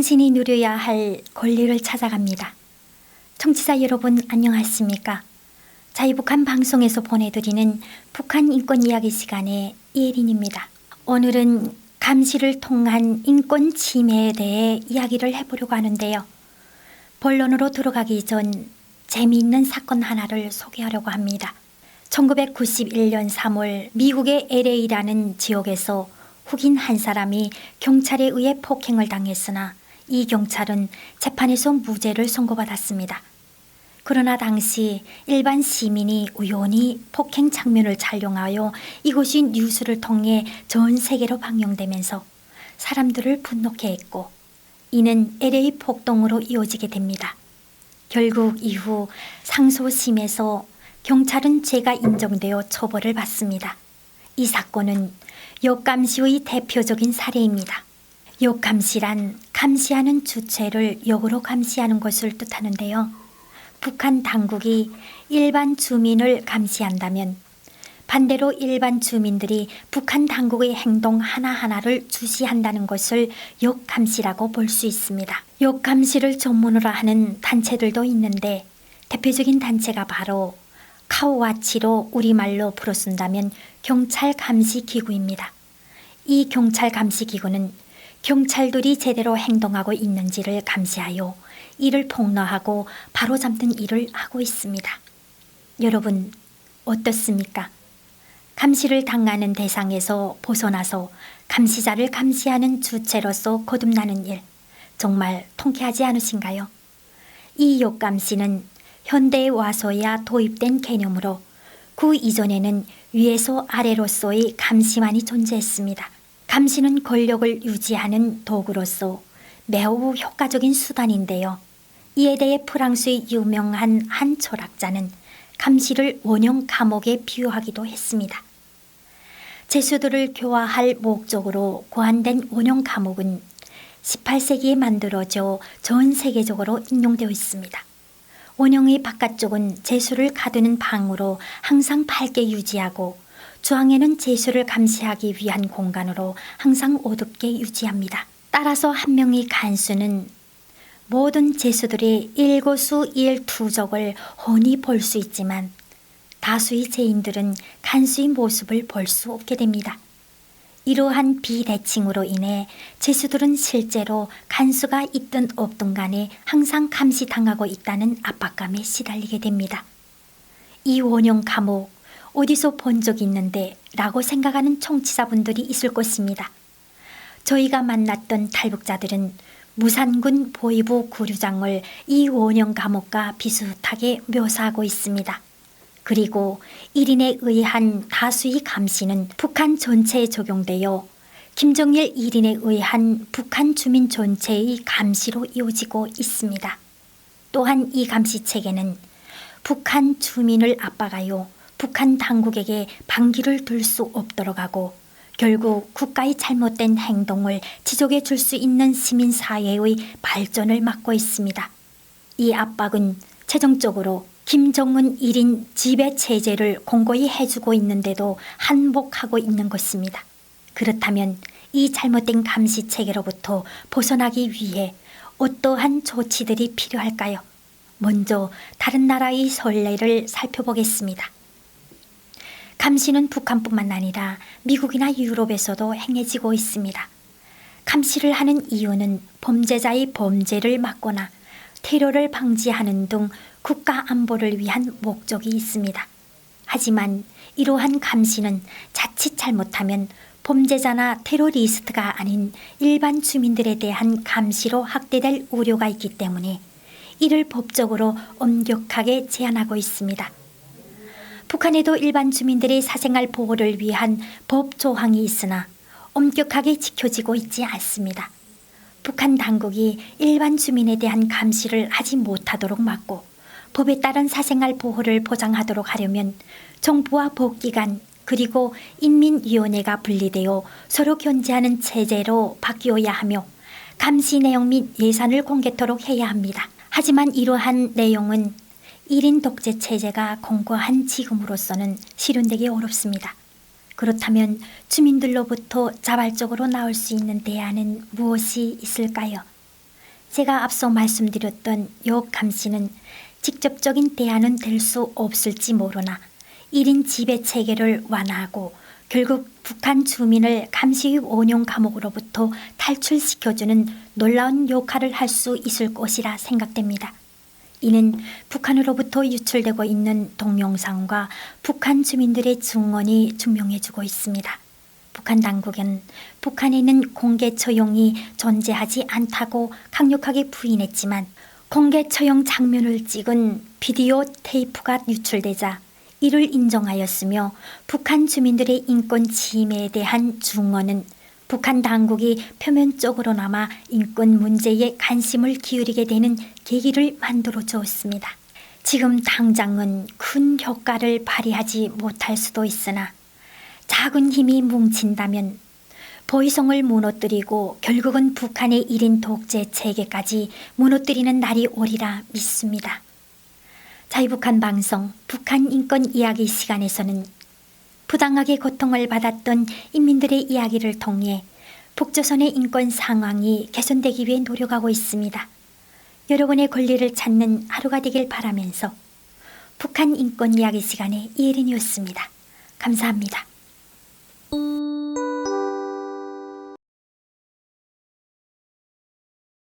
당신이 누려야 할 권리를 찾아갑니다. 청취자 여러분 안녕하십니까? 자유북한 방송에서 보내드리는 북한 인권 이야기 시간의 이혜린입니다. 오늘은 감시를 통한 인권 침해에 대해 이야기를 해보려고 하는데요. 본론으로 들어가기 전 재미있는 사건 하나를 소개하려고 합니다. 1991년 3월 미국의 LA라는 지역에서 흑인 한 사람이 경찰에 의해 폭행을 당했으나 이 경찰은 재판에서 무죄를 선고받았습니다. 그러나 당시 일반 시민이 우연히 폭행 장면을 촬영하여 이것이 뉴스를 통해 전 세계로 방영되면서 사람들을 분노케 했고 이는 LA 폭동으로 이어지게 됩니다. 결국 이후 상소심에서 경찰은 죄가 인정되어 처벌을 받습니다. 이 사건은 역감시의 대표적인 사례입니다. 역감시란 감시하는 주체를 역으로 감시하는 것을 뜻하는데요. 북한 당국이 일반 주민을 감시한다면 반대로 일반 주민들이 북한 당국의 행동 하나하나를 주시한다는 것을 역감시라고 볼 수 있습니다. 역감시를 전문으로 하는 단체들도 있는데 대표적인 단체가 바로 카오와치로 우리말로 풀어쓴다면 경찰 감시기구입니다. 이 경찰 감시기구는 경찰들이 제대로 행동하고 있는지를 감시하여 이를 폭로하고 바로잡는 일을 하고 있습니다. 여러분 어떻습니까? 감시를 당하는 대상에서 벗어나서 감시자를 감시하는 주체로서 거듭나는 일, 정말 통쾌하지 않으신가요? 이 역감시는 현대에 와서야 도입된 개념으로 그 이전에는 위에서 아래로서의 감시만이 존재했습니다. 감시는 권력을 유지하는 도구로서 매우 효과적인 수단인데요. 이에 대해 프랑스의 유명한 한 철학자는 감시를 원형 감옥에 비유하기도 했습니다. 죄수들을 교화할 목적으로 고안된 원형 감옥은 18세기에 만들어져 전 세계적으로 인용되어 있습니다. 원형의 바깥쪽은 죄수를 가두는 방으로 항상 밝게 유지하고 주항에는 죄수를 감시하기 위한 공간으로 항상 어둡게 유지합니다. 따라서 한 명의 간수는 모든 죄수들이 일거수일투족을 훤히 볼 수 있지만 다수의 죄인들은 간수의 모습을 볼 수 없게 됩니다. 이러한 비대칭으로 인해 죄수들은 실제로 간수가 있든 없든 간에 항상 감시당하고 있다는 압박감에 시달리게 됩니다. 이 원형 감옥 어디서 본 적 있는데 라고 생각하는 청취자분들이 있을 것입니다. 저희가 만났던 탈북자들은 무산군 보위부 구류장을 이 원형 감옥과 비슷하게 묘사하고 있습니다. 그리고 1인에 의한 다수의 감시는 북한 전체에 적용되어 김정일 1인에 의한 북한 주민 전체의 감시로 이어지고 있습니다. 또한 이 감시체계는 북한 주민을 압박하여 북한 당국에게 반기를 들 수 없도록 하고 결국 국가의 잘못된 행동을 지적해 줄 수 있는 시민사회의 발전을 막고 있습니다. 이 압박은 최종적으로 김정은 1인 지배체제를 공고히 해주고 있는데도 한몫하고 있는 것입니다. 그렇다면 이 잘못된 감시체계로부터 벗어나기 위해 어떠한 조치들이 필요할까요? 먼저 다른 나라의 선례를 살펴보겠습니다. 감시는 북한뿐만 아니라 미국이나 유럽에서도 행해지고 있습니다. 감시를 하는 이유는 범죄자의 범죄를 막거나 테러를 방지하는 등 국가 안보를 위한 목적이 있습니다. 하지만 이러한 감시는 자칫 잘못하면 범죄자나 테러리스트가 아닌 일반 주민들에 대한 감시로 확대될 우려가 있기 때문에 이를 법적으로 엄격하게 제한하고 있습니다. 북한에도 일반 주민들의 사생활 보호를 위한 법 조항이 있으나 엄격하게 지켜지고 있지 않습니다. 북한 당국이 일반 주민에 대한 감시를 하지 못하도록 막고 법에 따른 사생활 보호를 보장하도록 하려면 정부와 법기관 그리고 인민위원회가 분리되어 서로 견제하는 체제로 바뀌어야 하며 감시 내용 및 예산을 공개토록 해야 합니다. 하지만 이러한 내용은 1인 독재 체제가 공고한 지금으로서는 실현되기 어렵습니다. 그렇다면 주민들로부터 자발적으로 나올 수 있는 대안은 무엇이 있을까요? 제가 앞서 말씀드렸던 요 감시는 직접적인 대안은 될 수 없을지 모르나 1인 지배 체계를 완화하고 결국 북한 주민을 감시육 원용 감옥으로부터 탈출시켜주는 놀라운 역할을 할 수 있을 것이라 생각됩니다. 이는 북한으로부터 유출되고 있는 동영상과 북한 주민들의 증언이 증명해주고 있습니다. 북한 당국은 북한에는 공개 처형이 존재하지 않다고 강력하게 부인했지만 공개 처형 장면을 찍은 비디오 테이프가 유출되자 이를 인정하였으며 북한 주민들의 인권 침해에 대한 증언은 북한 당국이 표면적으로나마 인권 문제에 관심을 기울이게 되는 계기를 만들어 주었습니다. 지금 당장은 큰 효과를 발휘하지 못할 수도 있으나 작은 힘이 뭉친다면 보이성을 무너뜨리고 결국은 북한의 1인 독재 체계까지 무너뜨리는 날이 오리라 믿습니다. 자유북한 방송 북한 인권 이야기 시간에서는 부당하게 고통을 받았던 인민들의 이야기를 통해 북조선의 인권 상황이 개선되기 위해 노력하고 있습니다. 여러분의 권리를 찾는 하루가 되길 바라면서 북한 인권 이야기 시간의 이혜린이었습니다. 감사합니다.